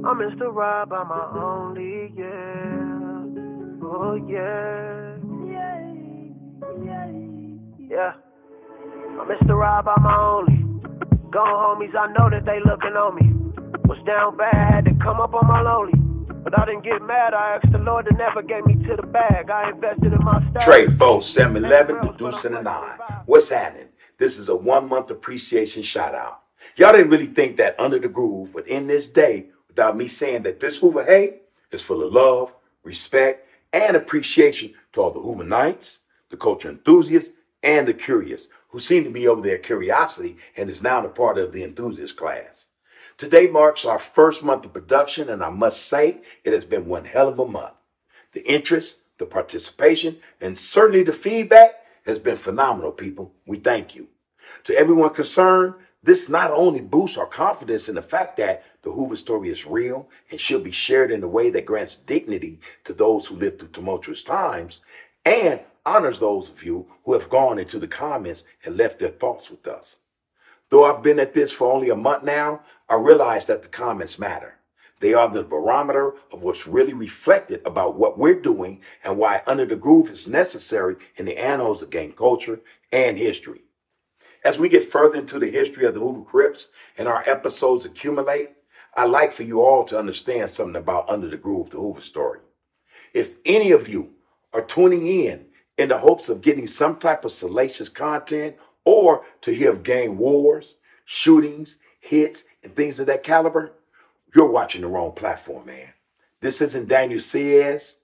I'm Mr. Rob, I'm my only, yeah. Oh, yeah. Yeah. I'm Mr. Rob, I'm my only. Gone homies, I know that they looking on me. Was down bad, had to come up on my lonely. But I didn't get mad, I asked the Lord to never get me to the bag. I invested in my style. Trade folks, 7-Eleven, the Deuce and the Nine. What's happening? This is a 1-month appreciation shout out. Y'all didn't really think that Under the Groove would end this day without me saying that this Hoover Hey is full of love, respect, and appreciation to all the Hoover Knights, the culture enthusiasts, and the curious, who seem to be over their curiosity and is now a part of the enthusiast class. Today marks our first month of production, and I must say it has been one hell of a month. The interest, the participation, and certainly the feedback has been phenomenal, people. We thank you. To everyone concerned, this not only boosts our confidence in the fact that the Hoover story is real and should be shared in a way that grants dignity to those who live through tumultuous times, and honors those of you who have gone into the comments and left their thoughts with us. Though I've been at this for only a month now, I realize that the comments matter. They are the barometer of what's really reflected about what we're doing and why Under the Groove is necessary in the annals of gang culture and history. As we get further into the history of the Hoover Crips and our episodes accumulate, I'd like for you all to understand something about Under the Groove, the Hoover story. If any of you are tuning in the hopes of getting some type of salacious content or to hear of gang wars, shootings, hits, and things of that caliber, you're watching the wrong platform, man. This isn't Daniel Ciez,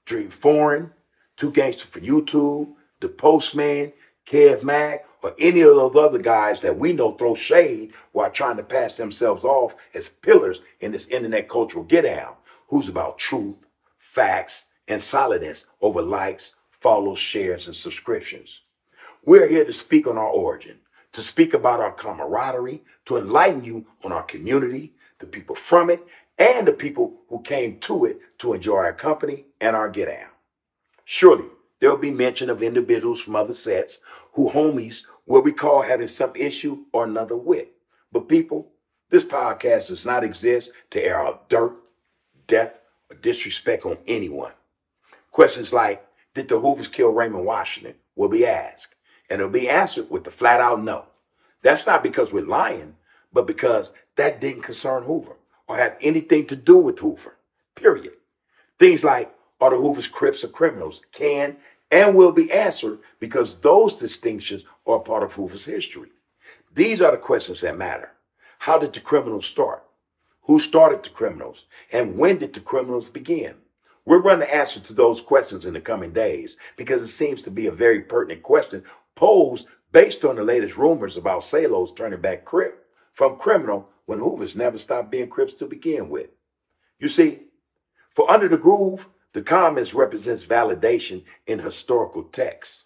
Dream Foreign, Two Gangsters for YouTube, The Postman, Kev Mack, or any of those other guys that we know throw shade while trying to pass themselves off as pillars in this internet cultural get down, who's about truth, facts, and solidness over likes, follows, shares, and subscriptions. We're here to speak on our origin, to speak about our camaraderie, to enlighten you on our community, the people from it, and the people who came to it to enjoy our company and our get down. Surely, there will be mention of individuals from other sets who homies will recall having some issue or another with. But people, this podcast does not exist to air out dirt, death, or disrespect on anyone. Questions like, did the Hoovers kill Raymond Washington, will be asked, and it'll be answered with the flat out no. That's not because we're lying, but because that didn't concern Hoover or have anything to do with Hoover, period. Things like, are the Hoovers Crips or criminals, can and will be answered because those distinctions are a part of Hoover's history. These are the questions that matter. How did the criminals start? Who started the criminals? And when did the criminals begin? We're going to answer to those questions in the coming days because it seems to be a very pertinent question posed based on the latest rumors about Salos turning back Crip from criminal when Hoovers never stopped being Crips to begin with. You see, for Under the Groove, the comments represents validation in historical texts.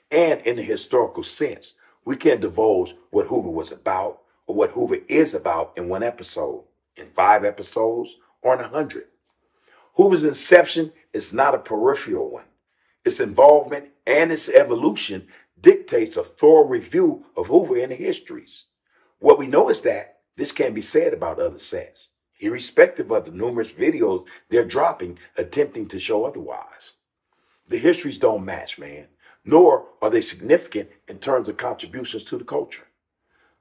And in the historical sense, we can't divulge what Hoover was about or what Hoover is about in one episode, in 5 episodes, or in 100. Hoover's inception is not a peripheral one. Its involvement and its evolution dictates a thorough review of Hoover and the histories. What we know is that this can be said about other sets, irrespective of the numerous videos they're dropping attempting to show otherwise. The histories don't match, man, nor are they significant in terms of contributions to the culture.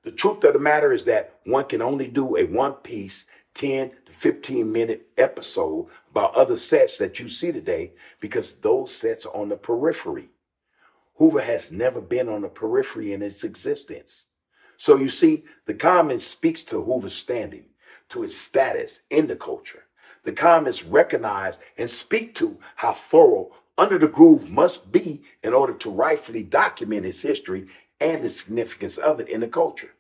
The truth of the matter is that one can only do a one-piece 10 to 15-minute episode about other sets that you see today because those sets are on the periphery. Hoover has never been on the periphery in its existence. So you see, the comments speaks to Hoover's standing, to its status in the culture. The comments recognize and speak to how thorough Under the Groove must be in order to rightfully document its history and the significance of it in the culture.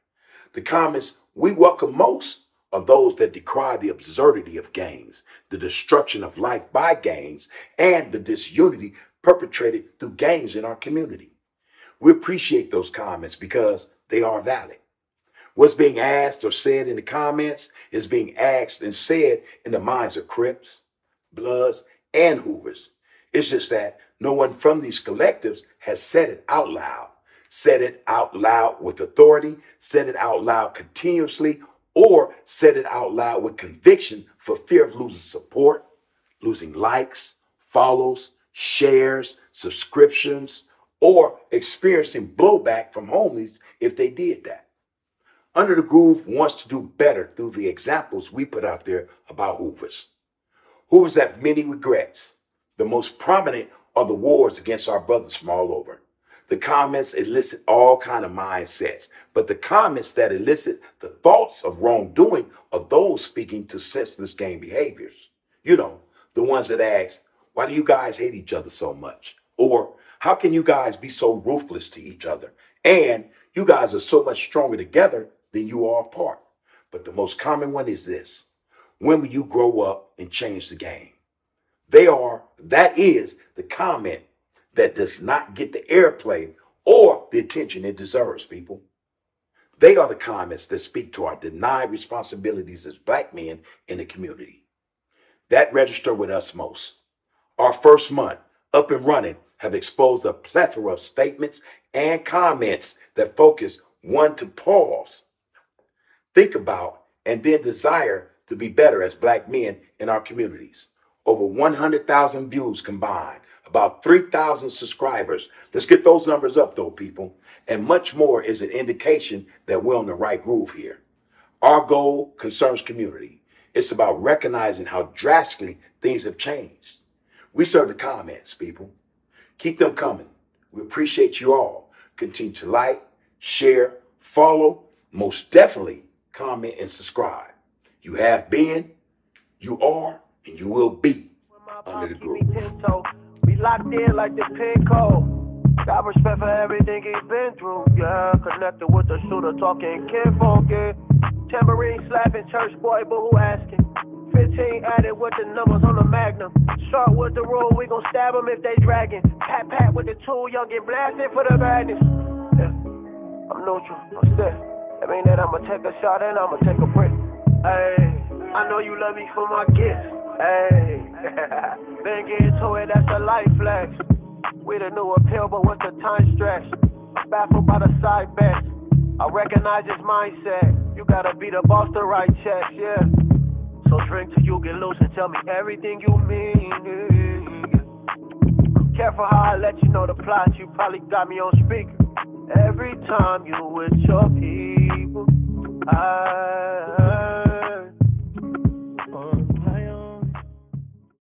The comments we welcome most are those that decry the absurdity of gangs, the destruction of life by gangs, and the disunity perpetrated through gangs in our community. We appreciate those comments because they are valid. What's being asked or said in the comments is being asked and said in the minds of Crips, Bloods, and Hoovers. It's just that no one from these collectives has said it out loud with authority, said it out loud continuously, or said it out loud with conviction for fear of losing support, losing likes, follows, shares, subscriptions, or experiencing blowback from homies if they did that. Under the Groove wants to do better through the examples we put out there about Hoovers. Hoovers have many regrets. The most prominent are the wars against our brothers from all over. The comments elicit all kind of mindsets, but the comments that elicit the thoughts of wrongdoing are those speaking to senseless gang behaviors. You know, the ones that ask, why do you guys hate each other so much? Or how can you guys be so ruthless to each other? And you guys are so much stronger together than you are apart. But the most common one is this: when will you grow up and change the game? That is the comment that does not get the airplay or the attention it deserves, people. They are the comments that speak to our denied responsibilities as black men in the community. That register with us most. Our first month up and running have exposed a plethora of statements and comments that focus one to pause, think about, and then desire to be better as black men in our communities. Over 100,000 views combined, about 3,000 subscribers. Let's get those numbers up though, people. And much more is an indication that we're on the right groove here. Our goal concerns community. It's about recognizing how drastically things have changed. We serve the comments, people. Keep them coming. We appreciate you all. Continue to like, share, follow, most definitely comment and subscribe. You have been, you are, and you will be under the Groove. We locked in like the pin code. Got respect for everything he's been through, yeah. Connected with the shooter, talking kinfolk, yeah. Tambourine slapping, church boy, but who asking? 15 added with the numbers on the Magnum. Short with the rule, we gon' stab them if they dragging. Pat with the tool, young get blasted for the madness. Yeah, I'm neutral, I'm stiff. That mean that I'ma take a shot and I'ma take a break. Hey, I know you love me for my gifts. Hey, been getting to it, that's a life flex. We the new appeal, but what's the time stretch? I'm baffled by the side bets. I recognize his mindset. You gotta be the boss to write checks, yeah. So drink till you get loose and tell me everything you mean. Careful how I let you know the plot. You probably got me on speaker. Every time you with your people,